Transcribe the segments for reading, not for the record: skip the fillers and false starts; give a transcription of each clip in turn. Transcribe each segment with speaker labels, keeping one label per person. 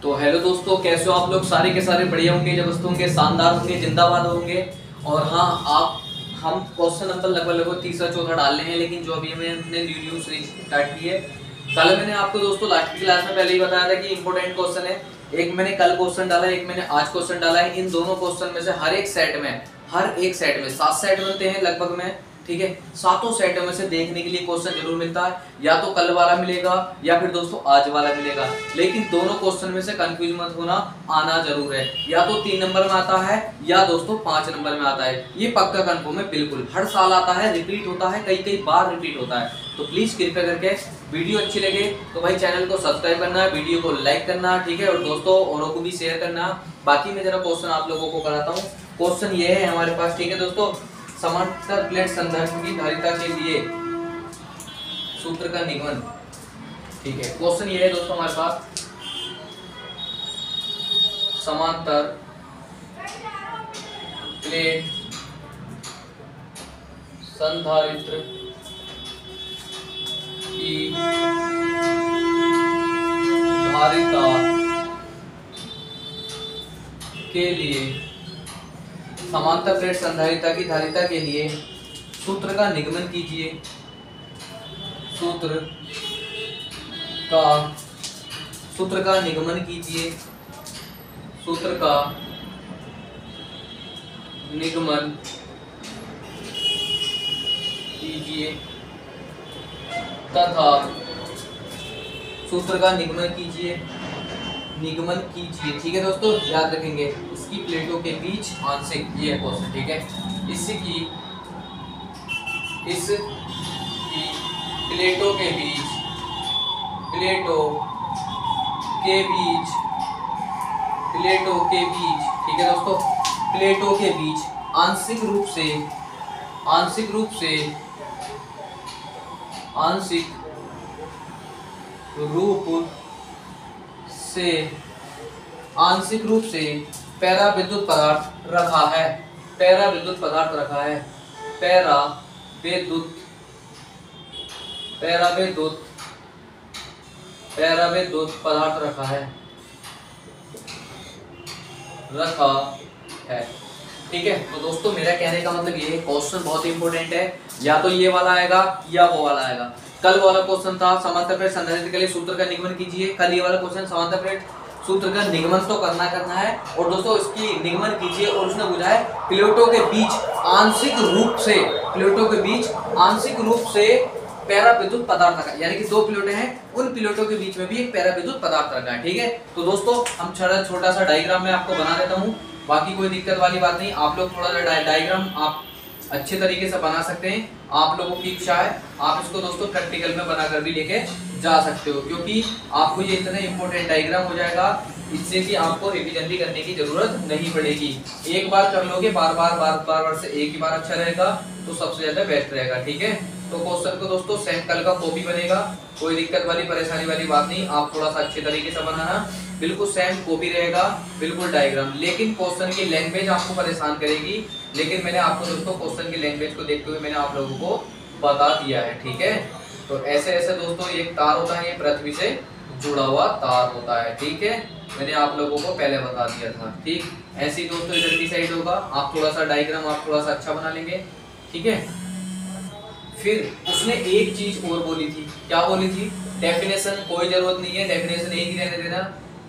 Speaker 1: तो हेलो दोस्तों, कैसे हो आप लोग? सारे के सारे बढ़िया होंगे, जबरदस्त होंगे, शानदार होंगे, जिंदाबाद होंगे। और हाँ, आप हम क्वेश्चन नंबर लगभग तीसरा चौथा डाल रहे हैं, लेकिन जो अभी हमने न्यू सीरीज स्टार्ट की है। कल मैंने आपको दोस्तों लास्ट की क्लास में पहले ही बताया था कि इंपॉर्टेंट क्वेश्चन है। एक मैंने कल क्वेश्चन डाला है, एक मैंने आज क्वेश्चन डाला है। इन दोनों क्वेश्चन में से हर एक सेट में 7 सेट बनते हैं लगभग में, ठीक है। सातों सेटों में से देखने के लिए क्वेश्चन जरूर मिलता है, या तो कल वाला मिलेगा या फिर दोस्तों आज वाला मिलेगा। लेकिन दोनों क्वेश्चन में से कंफ्यूज मत होना, आना जरूर है। या तो 3 नंबर में आता है या दोस्तों 5 नंबर में आता है, ये पक्का कंफर्म है। बिल्कुल हर साल आता है, रिपीट होता है, कई कई बार रिपीट होता है। तो प्लीज कृपया करके वीडियो अच्छी लगे तो भाई चैनल को सब्सक्राइब करना, वीडियो को लाइक करना, ठीक है। और दोस्तों औरों को भी शेयर करना। बाकी मैं जरा क्वेश्चन आप लोगों को कराता हूँ। क्वेश्चन ये है हमारे पास, ठीक है दोस्तों। समांतर प्लेट संधारित्र की धारिता के लिए सूत्र का निगमन, ठीक है। क्वेश्चन ये है दोस्तों हमारे पास, समांतर प्लेट संधारित्र की धारिता के लिए, समांतर प्लेट संधारिता की धारिता के लिए सूत्र का निगमन कीजिए। सूत्र का निगमन कीजिए। सूत्र का निगमन कीजिए तथा सूत्र का निगमन कीजिए, ठीक है दोस्तों। याद रखेंगे इसकी प्लेटों के बीच आंशिक, ये है क्वेश्चन, ठीक है। इसकी प्लेटों के बीच ठीक है दोस्तों, प्लेटों के बीच आंशिक रूप से पैराविद्युत पदार्थ रखा है। पैराविद्युत पदार्थ रखा है, ठीक है। तो दोस्तों मेरा कहने का मतलब ये है, क्वेश्चन बहुत इंपॉर्टेंट है। या तो ये वाला आएगा या वो वाला आएगा। कल वाला क्वेश्चन था समांतर प्लेट संधारित्र के लिए सूत्र का निगमन कीजिए। कल ये वाला क्वेश्चन समांतर प्लेट सूत्र का निगमन तो करना है, और दोस्तों इसकी निगमन कीजिए। और उसने पूछा है प्लेटों के बीच आंशिक रूप से पैराविद्युत पदार्थ रखा है, यानी कि 2 प्लेटें हैं, उन प्लेटों के बीच में भी एक पैराविद्युत पदार्थ रखा है, ठीक है। तो दोस्तों हम छोटा सा डायग्राम में आपको बना देता हूँ, बाकी कोई दिक्कत वाली बात नहीं। आप लोग थोड़ा सा डायग्राम आप अच्छे तरीके से बना सकते हैं। आप लोगों की इच्छा है, आप इसको दोस्तों प्रैक्टिकल में बनाकर भी लेके जा सकते हो, क्योंकि आपको ये इतना इंपॉर्टेंट डायग्राम हो जाएगा, इससे कि आपको रिवीजन भी करने की जरूरत नहीं पड़ेगी। एक बार कर लोगे, बार बार से एक ही बार अच्छा रहेगा तो सबसे ज्यादा बेस्ट रहेगा, ठीक है। तो क्वेश्चन को दोस्तों सेम कल का कॉपी बनेगा, कोई दिक्कत वाली परेशानी वाली बात नहीं। आप थोड़ा सा अच्छे तरीके से बनाना, बिल्कुल सेम कॉपी रहेगा, बिल्कुल डायग्राम। लेकिन क्वेश्चन की लैंग्वेज आपको परेशान करेगी। लेकिन मैंने आपको दोस्तों क्वेश्चन की लैंग्वेज को देखते हुए मैंने आप लोगों को बता दिया है, ठीक है। तो ऐसे दोस्तों एक तार होता है, ये पृथ्वी से जुड़ा हुआ तार होता है, ठीक है। मैंने आप लोगों को पहले बता दिया था, ठीक। ऐसे ही दोस्तों इधर की साइड होगा। आप थोड़ा सा डायग्राम आप थोड़ा सा अच्छा बना लेंगे, ठीक है। फिर उसने एक चीज और बोली थी, क्या बोली थी? डेफिनेशन कोई जरूरत नहीं है, डेफिनेशन एक ही रहने देना,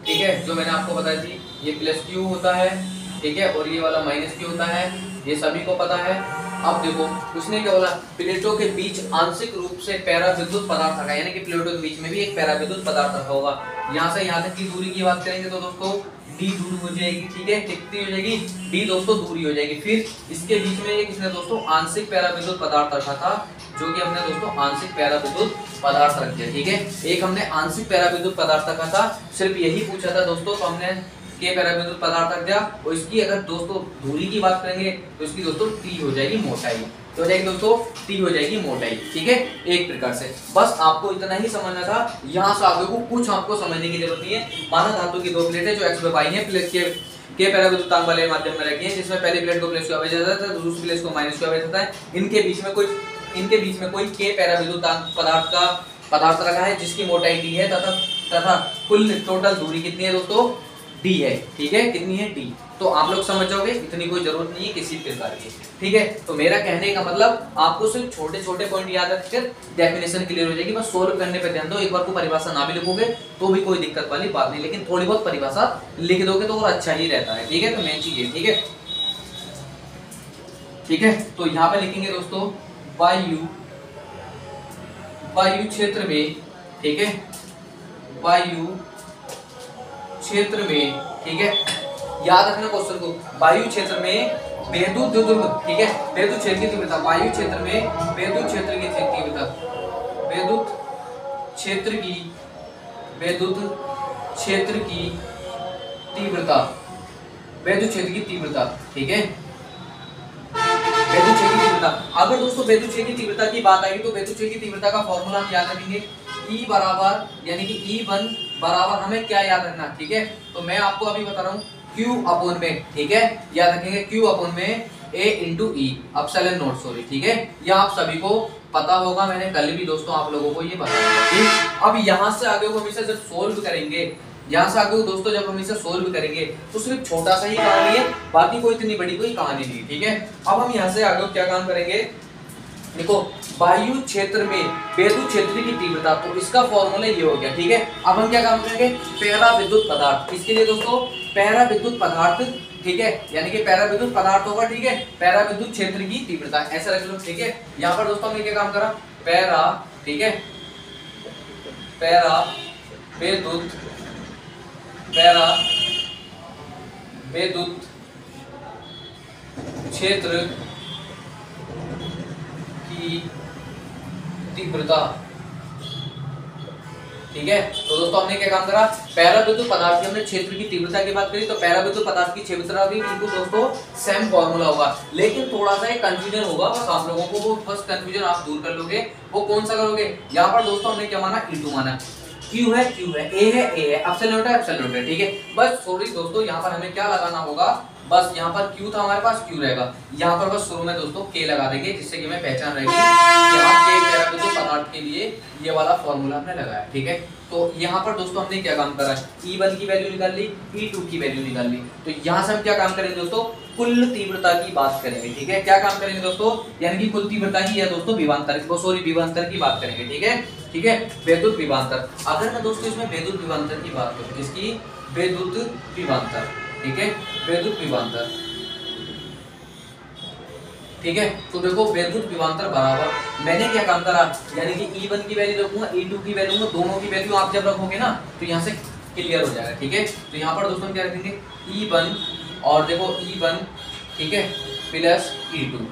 Speaker 1: ठीक है। जो मैंने आपको बताई थी, ये प्लस क्यू होता है, ठीक है, और ये वाला माइनस क्यू होता है, ये सभी को पता है। अब देखो उसने क्या बोला, प्लेटों के बीच आंशिक रूप से पैराविद्युत पदार्थ रखा, यानी कि प्लेटों के बीच में भी एक पैराविद्युत पदार्थ रखा होगा। यहाँ से यहाँ तक की दूरी की बात करेंगे तो दोस्तों डी दूरी हो जाएगी, ठीक है। कितनी हो जाएगी? डी दोस्तों दूरी हो जाएगी। फिर इसके बीच में एक इसने दोस्तों आंशिक पैराविद्युत पदार्थ रखा था, जो कि हमने दोस्तों आंशिक पैराविद्युत पदार्थ रख दिया, ठीक है। एक हमने आंशिक पैराविद्युत पदार्थ रखा था, सिर्फ यही पूछा था दोस्तों, तो हमने के पैराविद्युत पदार्थ रख दिया। और इसकी अगर दोस्तों दूरी की बात करेंगे तो इसकी दोस्तों टी हो जाएगी मोटाई, तो हो जाएगी दोस्तों टी हो जाएगी मोटाई, ठीक है। एक प्रकार से बस आपको इतना ही समझना था। यहाँ से आगे को कुछ आपको समझने की जरूरत नहीं है। माना धातु की 2 प्लेटें जो एक्स पे पाई है, प्लेट के पैराविद्युतांक वाले माध्यम में रखी है, जिसमें पहली प्लेट को प्लस क्यू भेजा जाता है, दूसरी प्लेट को माइनस क्यू भेजा जाता है। इनके बीच में कोई के पैराविद्युतांक पदार्थ रखा है, जिसकी मोटाई डी है तथा तथा कुल टोटल दूरी कितनी है दोस्तों, डी है। ठीक है, कितनी है, डी। तो आप लोग समझ जाओगे, इतनी कोई जरूरत नहीं है किसी प्रकार की। ठीक है, तो मेरा कहने का मतलब आपको सिर्फ छोटे छोटे पॉइंट याद रखकर डेफिनेशन क्लियर हो जाएगी। बस सोल्व करने पे ध्यान दो। एक बार को परिभाषा ना भी लिखोगे तो भी कोई दिक्कत वाली बात नहीं, लेकिन थोड़ी बहुत परिभाषा लिख दोगे तो और अच्छा ही रहता है। ठीक है, तो मेन चीज है। ठीक है, ठीक है, तो यहाँ पे लिखेंगे दोस्तों वायु क्षेत्र में, ठीक है, वायु क्षेत्र में, ठीक है, याद रखना क्वेश्चन को, वायु क्षेत्र में विद्युत द्युतिविभव, ठीक है, विद्युत क्षेत्र की तीव्रता, वायु क्षेत्र में विद्युत क्षेत्र की तीव्रता, विद्युत क्षेत्र की, विद्युत क्षेत्र की तीव्रता, विद्युत क्षेत्र की तीव्रता, ठीक है, विद्युत क्षेत्र की तीव्रता। अगर दोस्तों विद्युत क्षेत्र की तीव्रता की बात आएगी तो विद्युत क्षेत्र की तीव्रता का फॉर्मूला हम याद रखेंगे, E बराबर, यानी कि E1 बराबर हमें क्या याद रखना, ठीक है, तो मैं आपको अभी बता रहा हूँ Q अपॉन में, ठीक है, याद रखेंगे Q अपॉन में A into E epsilon not, sorry, ठीक है, ये आप सभी को पता होगा, मैंने कल भी दोस्तों आप लोगों को ये बताया। ठीक, अब यहाँ से आगे को हमेशा जब सोल्व करेंगे, यहाँ से आगे दोस्तों जब हम इसे सोल्व करेंगे तो सिर्फ छोटा सा ही कहानी है, बाकी कोई इतनी बड़ी कोई कहानी नहीं। ठीक है, अब हम यहाँ से आगे क्या काम करेंगे, देखो वायु क्षेत्र में विद्युत क्षेत्र की तीव्रता, तो इसका फॉर्मूला ये हो गया। ठीक है, अब हम क्या काम करेंगे, पैरा विद्युत पदार्थ, इसके लिए दोस्तों पैरा विद्युत पदार्थ, ठीक है, यानी कि पैरा विद्युत पदार्थ होगा, ठीक है, पैरा विद्युत क्षेत्र की तीव्रता, ऐसा रख लो। ठीक है, यहाँ पर दोस्तों हमने क्या काम करा, पैरा, ठीक है, पैरा विद्युत, पैरा विद्युत क्षेत्र की तीव्रता। ठीक है, तो दोस्तों हमने क्या काम करा, पैरा विद्युत पदार्थ की हमने क्षेत्र की तीव्रता की बात करी, तो पैरा विद्युत पदार्थ की तीव्रता भी बिल्कुल दोस्तों सेम फॉर्मूला होगा, लेकिन थोड़ा सा एक कंफ्यूजन होगा बस आप लोगों को, वो बस कंफ्यूजन आप दूर कर लोगे। वो कौन सा करोगे, यहाँ पर दोस्तों हमने क्या माना, E2 माना, Q है, A है, एप्सिलॉन है, ठीक है, बस सॉरी दोस्तों यहाँ पर हमें क्या लगाना होगा, बस यहाँ पर Q था हमारे पास, Q रहेगा, यहाँ पर बस शुरू में दोस्तों K लगा देंगे, जिससे कि हमें पहचान रहेगी कि हाँ K पैरा विद्युत पदार्थ के लिए ये वाला फॉर्मूला हमने लगाया। ठीक है, तो यहाँ पर दोस्तों हमने क्या काम करा, E1 की वैल्यू निकाल ली, E2 की वैल्यू निकाल ली, तो यहाँ से हम क्या काम करेंगे दोस्तों, कुल तीव्रता की बात करेंगे। ठीक है, क्या काम करेंगे दोस्तों, यानी कि कुल तीव्रता की या दोस्तों विभवांतर, सॉरी विभवांतर की बात करेंगे। ठीक है, ठीक है, विद्युत विभवांतर, अगर मैं दोस्तों इसमें विद्युत विभवांतर की बात करूं, इसकी विद्युत विभवांतर, ठीक है, विद्युत विभवांतर, ठीक है, तो देखो विद्युत विभवांतर बराबर मैंने क्या काम करा, यानी कि E1 की वैल्यू रखूंगा, E2 की वैल्यू रखूंगा, दोनों की वैल्यू आप जब रखोगे ना तो यहाँ से क्लियर हो जाएगा। ठीक है, तो यहाँ पर दोस्तों हम क्या रखेंगे, E1 और देखो E1, ठीक है, प्लस E2।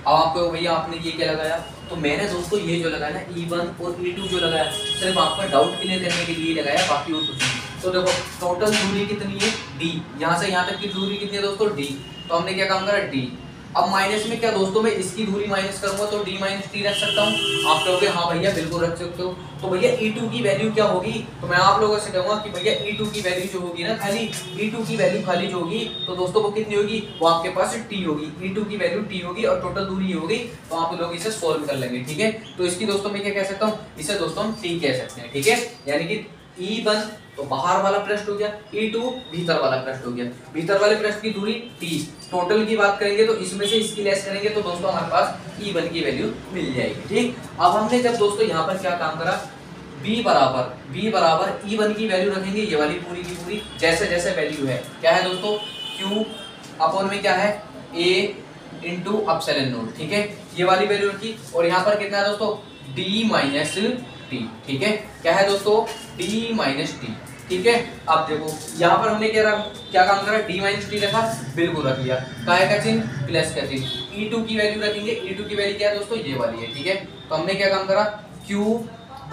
Speaker 1: अब आपको भैया आपने ये क्या लगाया, तो मैंने दोस्तों ये जो लगाया ना E1 और E2 जो लगाया, सिर्फ आपका डाउट क्लियर करने के लिए लगाया, बाकी और कुछ नहीं। तो देखो टोटल दूरी कितनी है, D, यहाँ से यहाँ तक की दूरी कितनी है दोस्तों, D, तो हमने क्या काम करा, D। अब माइनस में क्या दोस्तों, मैं इसकी दूरी माइनस करूंगा तो D माइनस T रख सकता हूँ, आप कहोगे हाँ भैया बिल्कुल रख सकते हो। तो भैया E2 की वैल्यू क्या होगी, तो मैं आप लोगों से कहूंगा कि भैया E2 की वैल्यू जो होगी ना, खाली E2 की वैल्यू खाली जो होगी, तो दोस्तों वो कितनी होगी, वो आपके पास T होगी, E2 की वैल्यू T होगी और टोटल दूरी होगी, तो आप लोग इसे सोल्व कर लेंगे। ठीक है, तो इसकी दोस्तों मैं क्या कह सकता हूँ, इसे दोस्तों हम T कह सकते हैं। ठीक है, यानी कि E1 तो बाहर वाला पृष्ठ हो गया, E2 भीतर वाला पृष्ठ हो गया, भीतर वाले पृष्ठ की दूरी T, टोटल की बात करेंगे तो इसमें से इसकी लेस करेंगे तो दोस्तों हमारे पास E1 की वैल्यू मिल जाएगी। ठीक, अब हमने जब दोस्तों यहाँ पर क्या काम करा, B बराबर E1 की वैल्यू रखेंगे, ये वाली पूरी की पूरी जैसे जैसे वैल्यू है, क्या है दोस्तों, Q अपॉन में क्या है, A इंटू एप्सिलॉन नॉट। ठीक है, ये वाली वैल्यू रखी, और यहाँ पर कितना है दोस्तों, D माइनस T। ठीक है, क्या है दोस्तों, D माइनस T। ठीक है, अब देखो यहाँ पर हमने क्या काम करा, D माइनस T रखा, बिल्कुल रख लिया, काय का चिन्ह प्लस का चिन्ह, E2 की वैल्यू रखेंगे, E2 की वैल्यू क्या है दोस्तों, ये वाली है। ठीक है, तो हमने क्या काम करा, Q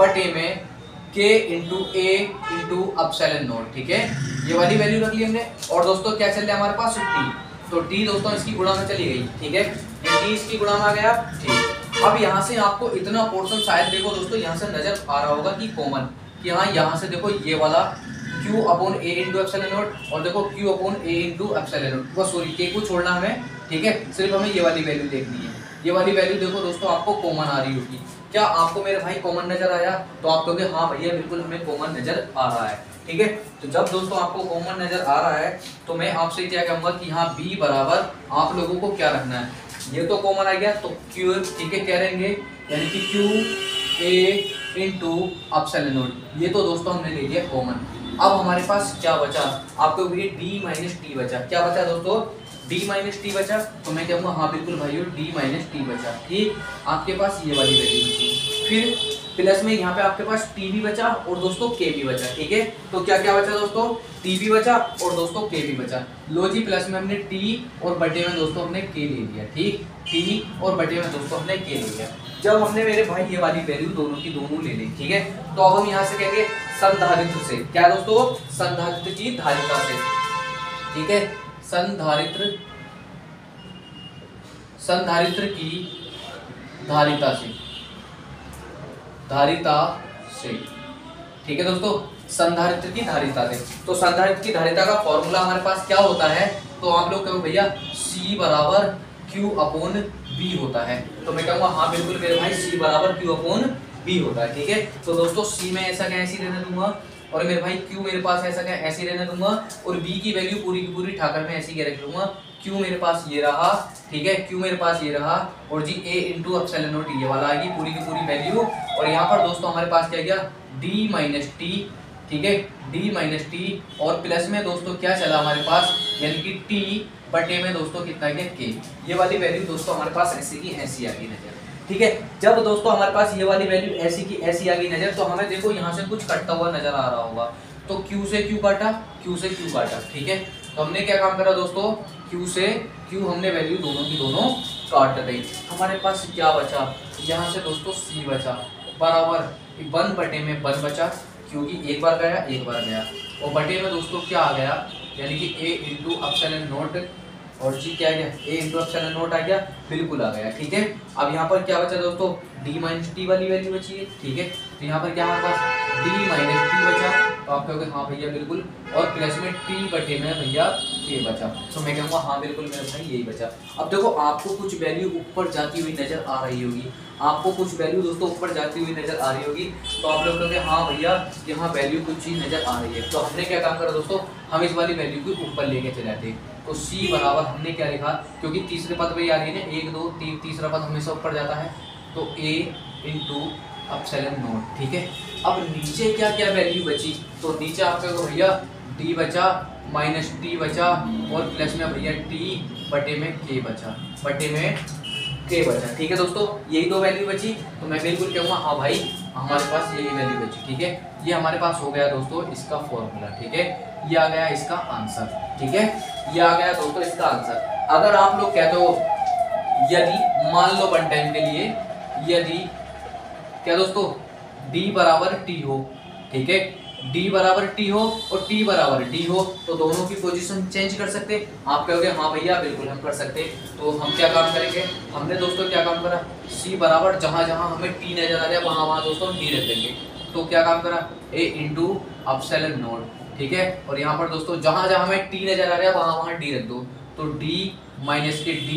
Speaker 1: बटे में K into A into epsilon not. ठीक है, ये वाली वैल्यू रख ली हमने, और दोस्तों क्या चल रहा है हमारे पास, T, तो T दोस्तों इसकी गुणा में चली गई। ठीक है, ये T इसकी गुणा में आ गया। ठीक, अब यहाँ से आपको इतना पोर्शन शायद देखो दोस्तों यहाँ से नजर आ रहा होगा कि कॉमन, कि हाँ यहाँ से देखो ये वाला Q upon A into epsilon nought, और देखो Q upon A into epsilon not, बस सॉरी K को छोड़ना हमें। ठीक है, सिर्फ हमें ये वाली वैल्यू देखनी है, ये वाली वैल्यू देखो दोस्तों आपको कॉमन आ रही होगी, क्या आपको मेरे भाई कॉमन नजर आया? तो आप कहोगे हाँ भैया बिल्कुल हमें कॉमन नजर आ रहा है। ठीक है, तो जब दोस्तों आपको कॉमन नजर आ रहा है तो मैं आपसे क्या कहूंगा कि हाँ बी बराबर आप लोगों को क्या रखना है, ये तो कॉमन आ गया तो क्यू, ठीक है, क्या रहेंगे, यानी कि Q A into epsilon not, ये तो दोस्तों हमने ले लिया कॉमन। अब हमारे पास क्या बचा, आपको डी माइनस टी बचा। क्या बचा दोस्तों? डी माइनस टी बचा। तो मैं कहूँगा हाँ बिल्कुल भाइयों डी माइनस टी बचा। ठीक, आपके पास ये वाली वैल्यू बची, फिर प्लस में यहाँ पे आपके पास टी भी बचा और दोस्तों के भी बचा। ठीक है, तो क्या क्या बचा दोस्तों? टी भी बचा और दोस्तों के भी बचा। लो जी, प्लस में हमने टी और बटे में दोस्तों हमने के ले लिया। ठीक, टी और बटे में दोस्तों हमने के ले लिया। जब हमने मेरे भाई ये वाली वैल्यू दोनों की दोनों ले ली, ठीक है, तो अब हम यहाँ से कहेंगे संधारित्र से, क्या दोस्तों? संधारित्र की धारिता से। ठीक है, संधारित्र की धारिता से, धारिता से। ठीक है दोस्तों, संधारित्र की धारिता से। तो संधारित्र की धारिता का फॉर्मूला हमारे पास क्या होता है? तो आप लोग कहो भैया C बराबर Q अपॉन B होता है। तो मैं कहूँगा हाँ बिल्कुल मेरे भाई C बराबर Q अपॉन B होता है। ठीक है, तो दोस्तों C में ऐसा क्या ऐसी रहने दूंगा और मेरे भाई Q मेरे पास ऐसा क्या ऐसी रहने दूंगा और B की वैल्यू पूरी की पूरी ठाकर में ऐसी क्या रख लूंगा। Q मेरे पास ये रहा, ठीक है, Q मेरे पास ये रहा और जी A इंटू एप्सिलॉन नॉट ये वाला आएगी पूरी की पूरी वैल्यू। और यहाँ पर दोस्तों हमारे पास क्या गया D माइनस टी। ठीक है, D माइनस टी और प्लस में दोस्तों क्या चला हमारे पास, यानी कि T बटे में दोस्तों कितना गया K। ये वाली वैल्यू दोस्तों हमारे पास ऐसी की ऐसी आ गई नजर। ठीक है, जब दोस्तों हमारे पास ये वाली वैल्यू ऐसी की ऐसी आ गई नजर, तो हमें देखो यहाँ से कुछ कटता हुआ नजर आ रहा होगा। तो Q से Q काटा, Q से Q काटा। ठीक है, तो हमने क्या काम करा दोस्तों, Q से Q हमने वैल्यू दोनों की दोनों काट दी। हमारे पास क्या बचा, यहाँ से दोस्तों C बचा बराबर 1 बटे में 1 बचा, क्योंकि एक बार गया और बटे में दोस्तों क्या आ गया, यानी कि A इंटू एप्सिलॉन नॉट और जी क्या आ गया, A इंटू एप्सिलॉन नॉट आ गया, बिल्कुल आ गया। ठीक है, अब यहाँ पर क्या बचा दोस्तों, D माइनस टी वाली वैल्यू बची है। ठीक है, तो यहाँ पर क्या हमारे पास D माइनस टी बचा, तो आप कहोगे हाँ भैया बिल्कुल, और प्लस में T बटे में भैया K बचा। तो मैं कहूँगा हाँ बिल्कुल मेरे भाई यही बचा। अब देखो आपको कुछ वैल्यू ऊपर जाती हुई नजर आ रही होगी, आपको कुछ वैल्यू दोस्तों ऊपर जाती हुई नजर आ रही होगी, तो आप लोग कहोगे हाँ भैया यहाँ वैल्यू कुछ चीज नजर आ रही है। तो हमने क्या काम करा दोस्तों, हम इस वाली वैल्यू को ऊपर लेके चले आते। तो C बराबर हमने क्या लिखा, क्योंकि तीसरे पद पे आ रही है ना 1 2 3, तीसरा पद हमेशा ऊपर जाता है, तो A इंटू एप्सिलॉन नॉट। ठीक है, अब नीचे क्या क्या वैल्यू बची, तो नीचे आपका भैया D बचा माइनस टी बचा और प्लस में भैया T बटे में K बचा, बटे में K बचा। ठीक है दोस्तों, यही दो वैल्यू बची, तो मैं बिल्कुल कहूँगा हाँ भाई हमारे पास यही वैल्यू बची। ठीक है, ये हमारे पास हो गया दोस्तों इसका फॉर्मूला। ठीक है, ये आ गया इसका आंसर। ठीक है, ये आ गया दोस्तों इसका आंसर। अगर आप लोग कहते हो यदि मान लो वन टाइम के लिए, यदि क्या दोस्तों D बराबर T हो, ठीक है, D बराबर T हो और T बराबर D हो, तो दोनों की पोजीशन चेंज कर सकते। आप कहोगे हाँ भैया बिल्कुल हम कर सकते। तो हम क्या काम करेंगे, हमने दोस्तों क्या काम करा, C बराबर जहां जहां हमें T नजर आ रहा है वहां वहां दोस्तों हम D रख देंगे। तो क्या काम करा, A इंटू एप्सिलॉन नॉट। ठीक है, और यहाँ पर दोस्तों जहां जहां हमें T नजर आ रहा है वहां वहां D रख दो, तो D माइनस के D,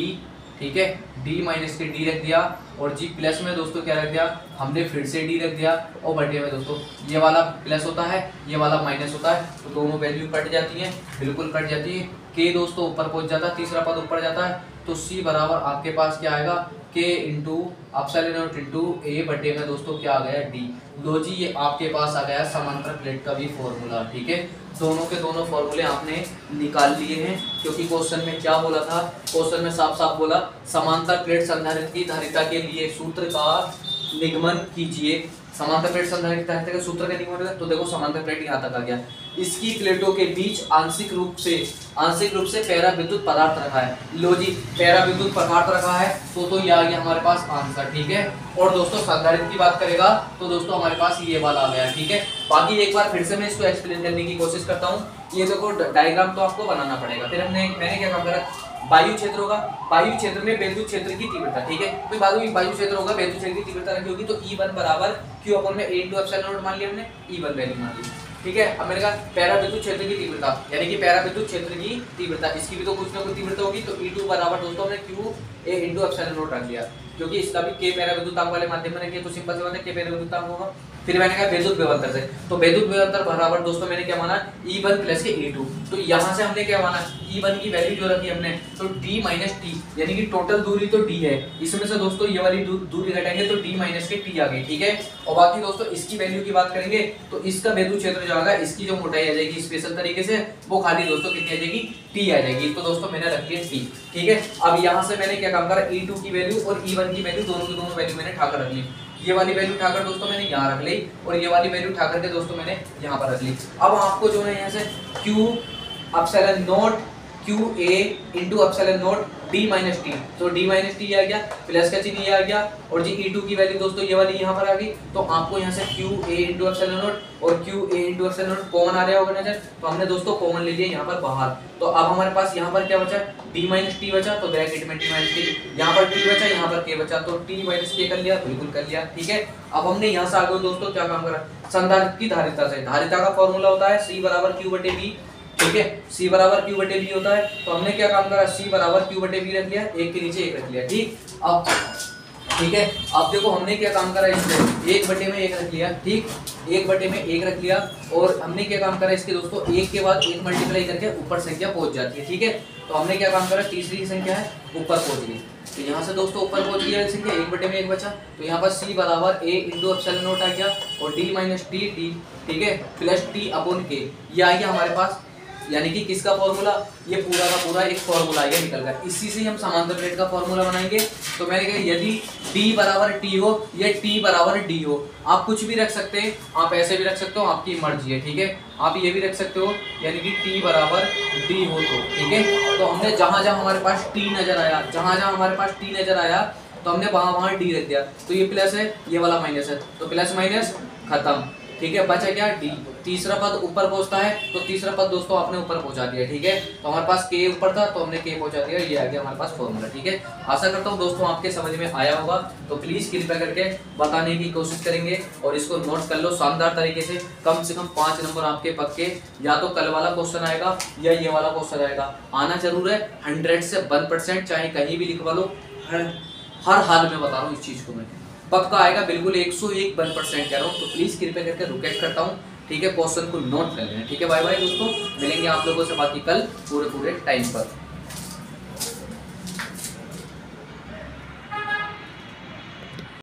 Speaker 1: ठीक है, D माइनस के D रख दिया और G प्लस में दोस्तों क्या रख दिया, हमने फिर से D रख दिया और बटे में दोस्तों ये वाला प्लस होता है ये वाला माइनस होता है, तो दोनों वैल्यू कट जाती हैं, बिल्कुल कट जाती है। K दोस्तों ऊपर पहुंच जाता है, तीसरा पद ऊपर जाता है, तो C बराबर आपके पास क्या आएगा, K into epsilon not into A बटे में दोस्तों क्या आ गया D। लो जी, ये आपके पास आ गया समांतर प्लेट का भी फॉर्मूला। ठीक है, दोनों के दोनों फॉर्मूले आपने निकाल लिए हैं, क्योंकि क्वेश्चन में क्या बोला था, क्वेश्चन में साफ साफ बोला समांतर प्लेट संधारित्र की धारिता के लिए सूत्र का निगमन कीजिए। समांतर प्लेट संधारित्र की धारिता के सूत्र का निगमन, तो देखो समांतर प्लेट यहाँ तक आ गया, इसकी प्लेटों के बीच आंशिक रूप से पैरा विद्युत पदार्थ रखा है। लो जी, पैरा विद्युत पदार्थ रखा है, तो ये आ गया हमारे पास आंसर। ठीक है, और दोस्तों संधारित्र की बात करेगा तो दोस्तों हमारे पास ये वाला आ गया। ठीक है, बाकी एक बार फिर से मैं इसको एक्सप्लेन करने की कोशिश करता हूँ। ये देखो डायग्राम तो आपको बनाना पड़ेगा, फिर मैंने क्या काम करा, वायु क्षेत्र होगा, वायु क्षेत्र में विद्युत क्षेत्र की तीव्रता, ठीक है, कोई वायु क्षेत्र होगा, विद्युत क्षेत्र की तीव्रता रखी होगी, तो E1 बराबर Q अपन में A इंटू एप्सिलॉन नॉट मान लिया हमने, E1 वैल्यू मान ली, ठीक है। अब मैंने कहा पैरा विद्युत क्षेत्र की तीव्रता, यानी कि पैरा विद्युत क्षेत्र की तीव्रता, इसकी भी तो कुछ ना कुछ तीव्रता होगी, तो E2 बराबर दोस्तों हमने Q A into epsilon not रख लिया, क्योंकि इसका भी K पैरा विद्युतांक वाले माध्यम में रखिए, तो सिंपल सी बात है K पैरा विद्युतांक होगा। फिर मैंने कहा विद्युत विभवांतर से, तो विद्युत विभवांतर बराबर दोस्तों मैंने क्या माना, E1 प्लस के E2, तो यहाँ से हमने क्या माना, E1 की वैल्यू जो रखी हमने, तो D माइनस T, यानी कि टोटल दूरी तो D है, इसमें से दोस्तों ये वाली दूरी घटाएंगे तो D माइनस के T आ गई, ठीक है। और बाकी दोस्तों इसकी वैल्यू की बात करेंगे तो इसका विद्युत क्षेत्र जो आएगा, इसकी जो मोटाई आ जाएगी स्पेशल तरीके से, वो खाली दोस्तों कितनी आ जाएगी, T आ जाएगी, तो दोस्तों मैंने रख लिया T, ठीक है। अब यहाँ से मैंने क्या काम करा, E2 की वैल्यू और E1 की वैल्यू दोनों की दोनों वैल्यू मैंने उठाकर रख ली, ये वाली वैल्यू उठाकर दोस्तों मैंने यहाँ रख ली और ये वाली वैल्यू उठाकर के दोस्तों मैंने यहाँ पर रख ली। अब आपको जो है यहाँ से Q epsilon not QA into epsilon not D minus T, तो D माइनस टी आ गया, प्लस का चिन्ह ये आ गया, और जी E2 की वैल्यू दोस्तों ये वाली यहाँ पर आ गई, तो आपको यहाँ से QA इंटू एप्सिलॉन नॉट और QA into epsilon nought common आ रहा होगा नजर, तो हमने दोस्तों कॉमन ले लिया यहाँ पर बाहर, तो अब हमारे पास यहाँ पर क्या बचा, D माइनस टी बचा, तो ब्रैकेट में D माइनस टी, यहाँ पर T बचा, यहाँ पर K बचा, तो T माइनस K कर लिया, बिल्कुल कर लिया, ठीक है। अब हमने यहाँ से आगे दोस्तों क्या काम करा, संधारित्र की धारिता से, धारिता का फॉर्मूला होता है C बराबर Q बटे B, ठीक है, C बराबर Q बटे B होता है, तो हमने क्या काम करा, C बराबर Q बटे B रख लिया, एक के नीचे एक रख लिया, ठीक। अब ठीक है, अब देखो हमने क्या काम करा, इसमें एक बटे में एक रख लिया, ठीक, एक बटे में एक रख लिया, और हमने क्या काम करा इसके दोस्तों, एक के बाद एक मल्टीप्लाई करके ऊपर संख्या पहुंच जाती है, ठीक है। तो हमने क्या काम करा, तीसरी संख्या है ऊपर पहुंच गई, तो यहाँ से दोस्तों ऊपर पहुंच गया संख्या, एक बटे में एक बचा, तो यहाँ पर C बराबर A इंटू एप्सिलॉन नॉट आ गया, और D माइनस टी, ठीक है, प्लस T अपॉन K, ये आ गया हमारे पास, यानी कि किसका फॉर्मूला, ये पूरा का पूरा एक फॉर्मूला आएगा निकल कर, इसी से हम समांतर प्लेट का फॉर्मूला बनाएंगे। तो मैंने कहा यदि D बराबर T हो या T बराबर D हो, आप कुछ भी रख सकते हैं, आप ऐसे भी रख सकते हो, आपकी मर्जी है, ठीक है, आप ये भी रख सकते हो, यानी कि T बराबर D हो, तो ठीक है। तो हमने जहां जहां हमारे पास T नजर आया, जहां जहां हमारे पास T नजर आया, तो हमने वहां वहां D रख दिया, तो ये प्लस है, ये वाला माइनस है, तो प्लस माइनस खत्म, ठीक है, बचा क्या D, तीसरा पद ऊपर पहुंचता है, तो तीसरा पद दोस्तों आपने ऊपर पहुंचा दिया, ठीक है। तो हमारे पास K ऊपर था, तो हमने K पहुंचा दिया, ये आ गया हमारे पास फॉर्मूला, ठीक है। आशा करता हूं दोस्तों आपके समझ में आया होगा, तो प्लीज कृपया करके बताने की कोशिश करेंगे और इसको नोट कर लो शानदार तरीके से कम 5 नंबर आपके पक्के, या तो कल वाला क्वेश्चन आएगा या ये वाला क्वेश्चन आएगा, आना जरूर है, 100 से 1%, चाहे कहीं भी लिखवा लो, हर हाल में बता रहा हूँ इस चीज को, मैं पक्का आएगा, बिल्कुल 101% कह रहा हूँ, तो प्लीज कृपया करके रिक्वेस्ट करता हूँ, ठीक है, क्वेश्चन को नोट कर लेना, ठीक है। बाय बाय दोस्तों, मिलेंगे आप लोगों से बाकी कल पूरे टाइम पर।